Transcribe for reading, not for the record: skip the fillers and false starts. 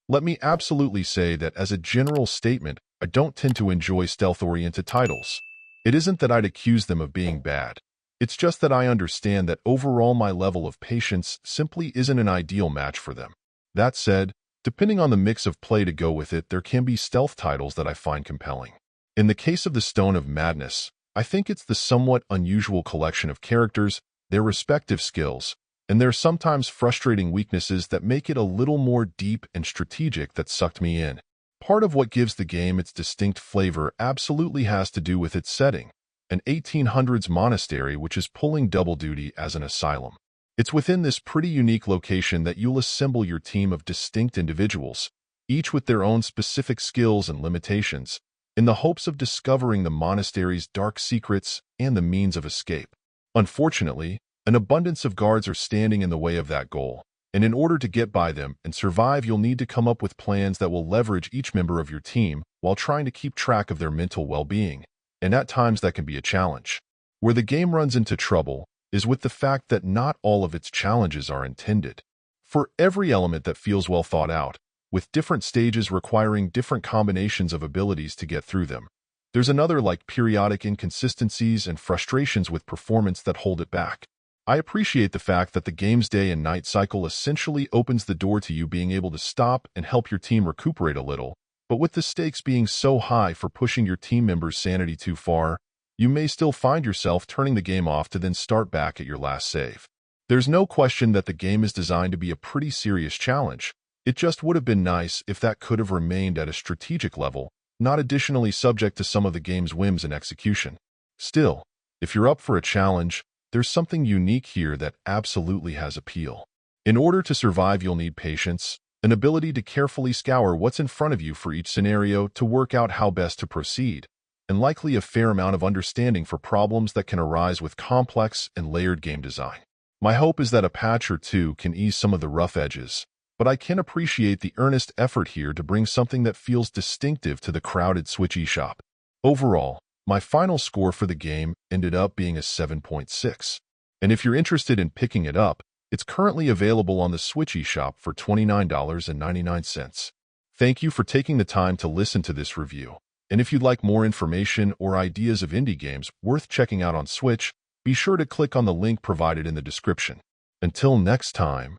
Let me absolutely say that as a general statement, I don't tend to enjoy stealth-oriented titles. It isn't that I'd accuse them of being bad. It's just that I understand that overall my level of patience simply isn't an ideal match for them. That said, depending on the mix of play to go with it, there can be stealth titles that I find compelling. In the case of the Stone of Madness, I think it's the somewhat unusual collection of characters, their respective skills, and their sometimes frustrating weaknesses that make it a little more deep and strategic that sucked me in. Part of what gives the game its distinct flavor absolutely has to do with its setting, an 1800s monastery which is pulling double duty as an asylum. It's within this pretty unique location that you'll assemble your team of distinct individuals, each with their own specific skills and limitations, in the hopes of discovering the monastery's dark secrets and the means of escape. Unfortunately, an abundance of guards are standing in the way of that goal, and in order to get by them and survive, you'll need to come up with plans that will leverage each member of your team while trying to keep track of their mental well-being, and at times that can be a challenge. Where the game runs into trouble is with the fact that not all of its challenges are intended. For every element that feels well thought out, with different stages requiring different combinations of abilities to get through them, there's another like periodic inconsistencies and frustrations with performance that hold it back. I appreciate the fact that the game's day and night cycle essentially opens the door to you being able to stop and help your team recuperate a little, but with the stakes being so high for pushing your team members' sanity too far, you may still find yourself turning the game off to then start back at your last save. There's no question that the game is designed to be a pretty serious challenge. It just would have been nice if that could have remained at a strategic level, not additionally subject to some of the game's whims and execution. Still, if you're up for a challenge, there's something unique here that absolutely has appeal. In order to survive, you'll need patience, an ability to carefully scour what's in front of you for each scenario to work out how best to proceed, and likely a fair amount of understanding for problems that can arise with complex and layered game design. My hope is that a patch or two can ease some of the rough edges, but I can appreciate the earnest effort here to bring something that feels distinctive to the crowded Switch eShop. Overall, my final score for the game ended up being a 7.6. And if you're interested in picking it up, it's currently available on the Switch eShop for $29.99. Thank you for taking the time to listen to this review. And if you'd like more information or ideas of indie games worth checking out on Switch, be sure to click on the link provided in the description. Until next time.